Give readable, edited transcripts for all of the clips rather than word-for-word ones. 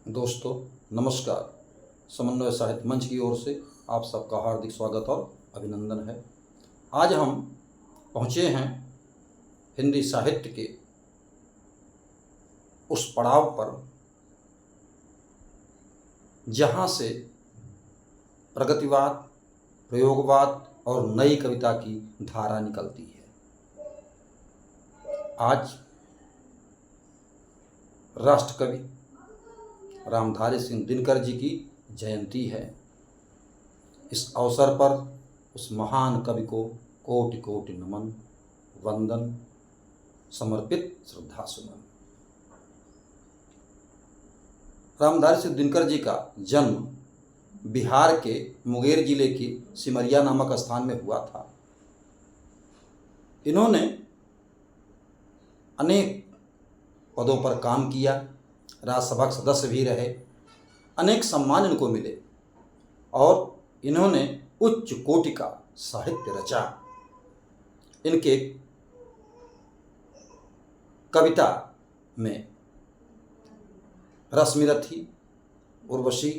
दोस्तों नमस्कार। समन्वय साहित्य मंच की ओर से आप सबका हार्दिक स्वागत और अभिनंदन है। आज हम पहुँचे हैं हिंदी साहित्य के उस पड़ाव पर जहाँ से प्रगतिवाद, प्रयोगवाद और नई कविता की धारा निकलती है। आज राष्ट्रकवि रामधारी सिंह दिनकर जी की जयंती है। इस अवसर पर उस महान कवि को कोटि कोटि नमन, वंदन, समर्पित श्रद्धा सुमन। रामधारी सिंह दिनकर जी का जन्म बिहार के मुंगेर जिले के सिमरिया नामक स्थान में हुआ था। इन्होंने अनेक पदों पर काम किया, राज्यसभा के सदस्य भी रहे, अनेक सम्मान इनको मिले और इन्होंने उच्च कोटि का साहित्य रचा। इनके कविता में रश्मिरथी, उर्वशी,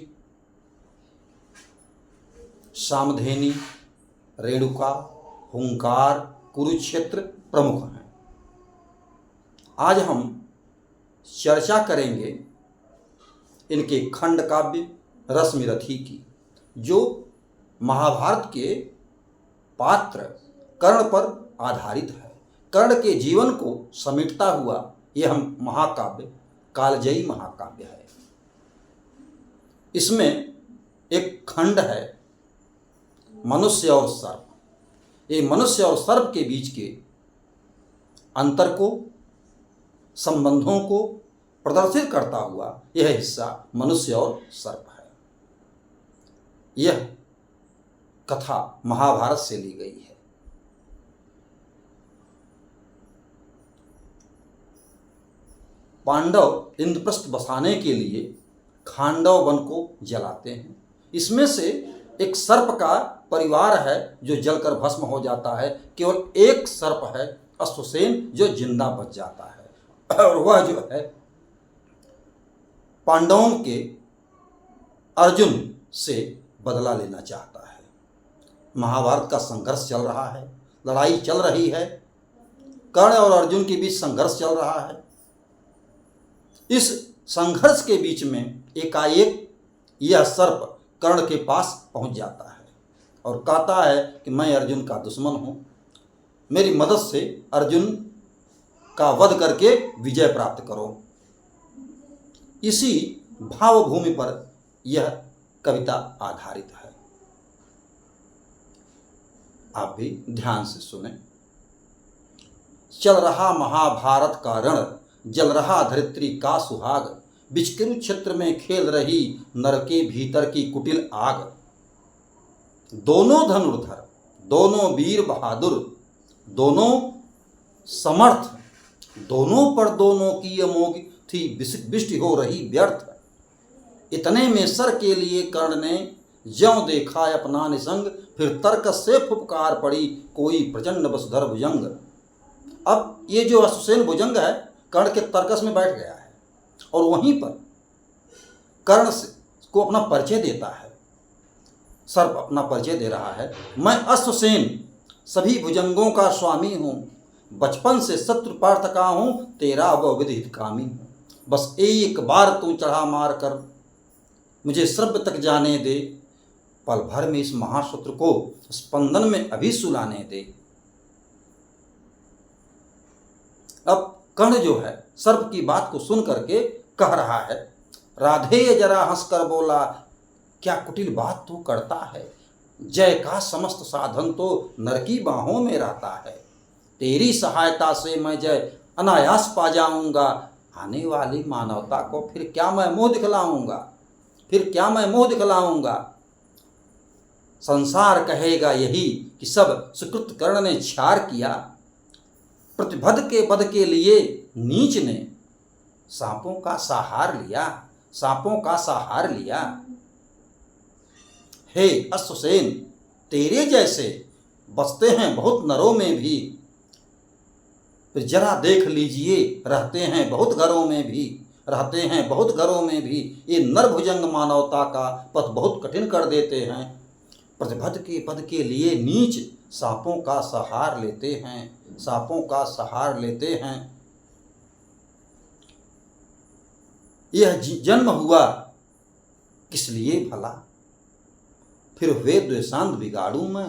सामधेनी, रेणुका, हुंकार, कुरुक्षेत्र प्रमुख हैं। आज हम चर्चा करेंगे इनके खंड काव्य रश्मिरथी की, जो महाभारत के पात्र कर्ण पर आधारित है। कर्ण के जीवन को समेटता हुआ यह महाकाव्य कालजयी महाकाव्य है। इसमें एक खंड है मनुष्य और सर्प। ये मनुष्य और सर्प के बीच के अंतर को, संबंधों को प्रदर्शित करता हुआ यह हिस्सा मनुष्य और सर्प है। यह कथा महाभारत से ली गई है। पांडव इंद्रप्रस्थ बसाने के लिए खांडव वन को जलाते हैं। इसमें से एक सर्प का परिवार है जो जलकर भस्म हो जाता है। केवल एक सर्प है अश्वसेन जो जिंदा बच जाता है और वह जो है पांडवों के अर्जुन से बदला लेना चाहता है। महाभारत का संघर्ष चल रहा है, लड़ाई चल रही है, कर्ण और अर्जुन के बीच संघर्ष चल रहा है। इस संघर्ष के बीच में एकाएक यह सर्प कर्ण के पास पहुंच जाता है और कहता है कि मैं अर्जुन का दुश्मन हूं, मेरी मदद से अर्जुन का वध करके विजय प्राप्त करो। इसी भावभूमि पर यह कविता आधारित है। आप भी ध्यान से सुने। चल रहा महाभारत का रण, जल रहा धरित्री का सुहाग, बिच कुरुक्षेत्र में खेल रही नर के भीतर की कुटिल आग। दोनों धनुर्धर, दोनों वीर बहादुर, दोनों समर्थ, दोनों पर दोनों की अमोघ थी बिष्टि हो रही व्यर्थ। इतने में सर के लिए कर्ण ने ज्यों देखा अपना निसंग, फिर तर्क से फुफकार पड़ी कोई प्रचंड वसुधर भुजंग। अब ये जो अश्वसेन भुजंग है कर्ण के तर्कस में बैठ गया है और वहीं पर कर्ण को अपना परिचय देता है। सर्प अपना परिचय दे रहा है, मैं अश्वसेन सभी भुजंगों का स्वामी हूँ, बचपन से शत्रु पार्थ का हूँ, तेरा वह विदित कामी हूँ। बस एक बार तू चढ़ा मार कर मुझे सर्प तक जाने दे, पल भर में इस महाशत्रु को स्पंदन में अभी सुलाने दे। अब कर्ण जो है सर्प की बात को सुन करके कह रहा है, राधेय जरा हंसकर बोला, क्या कुटिल बात तू करता है, जय का समस्त साधन तो नर की बाहों में रहता है। तेरी सहायता से मैं जय अनायास पा जाऊंगा, आने वाली मानवता को फिर क्या मैं मुंह दिखलाऊंगा, फिर क्या मैं मुंह दिखलाऊंगा। संसार कहेगा यही कि सब सुकृत कर्ण ने छार किया, प्रतिभद के पद के लिए नीच ने सांपों का सहार लिया, सांपों का सहार लिया। हे अश्वसेन, तेरे जैसे बसते हैं बहुत नरों में भी, फिर जरा देख लीजिए रहते हैं बहुत घरों में भी। रहते हैं बहुत घरों में भी, ये नरभुजंग मानवता का पथ बहुत कठिन कर देते हैं। प्रतिपद के पद के लिए नीच सांपों का सहार लेते हैं, सांपों का सहार लेते हैं। यह जन्म हुआ किस लिए भला, फिर हुए द्वेषांत बिगाड़ू मैं,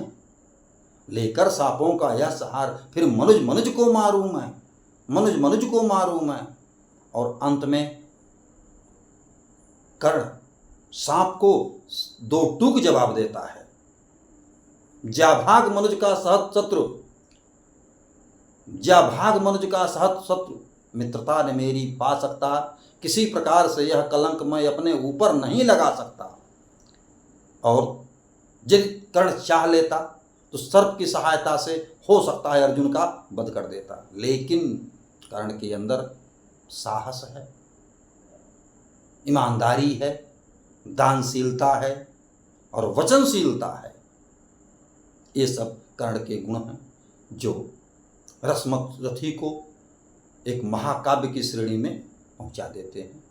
लेकर सांपों का यह सहार, फिर मनुज मनुज को मारूं मैं, मनुज मनुज को मारूं मैं। और अंत में कर्ण सांप को दो टूक जवाब देता है। जा भाग मनुज का सहत शत्रु, जा भाग मनुज का सहत शत्रु, मित्रता ने मेरी पा सकता, किसी प्रकार से यह कलंक मैं अपने ऊपर नहीं लगा सकता। और यदि कर्ण चाह लेता तो सर्प की सहायता से हो सकता है अर्जुन का वध कर देता, लेकिन कर्ण के अंदर साहस है, ईमानदारी है, दानशीलता है और वचनशीलता है। ये सब कर्ण के गुण हैं जो रसमरथी को एक महाकाव्य की श्रेणी में पहुंचा देते हैं।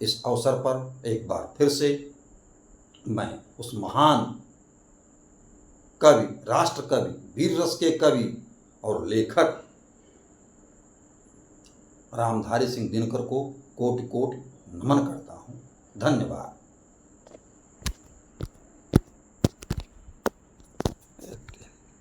इस अवसर पर एक बार फिर से मैं उस महान कवि, राष्ट्र कवि, वीर रस के कवि और लेखक रामधारी सिंह दिनकर को कोटि कोटि नमन करता हूँ। धन्यवाद।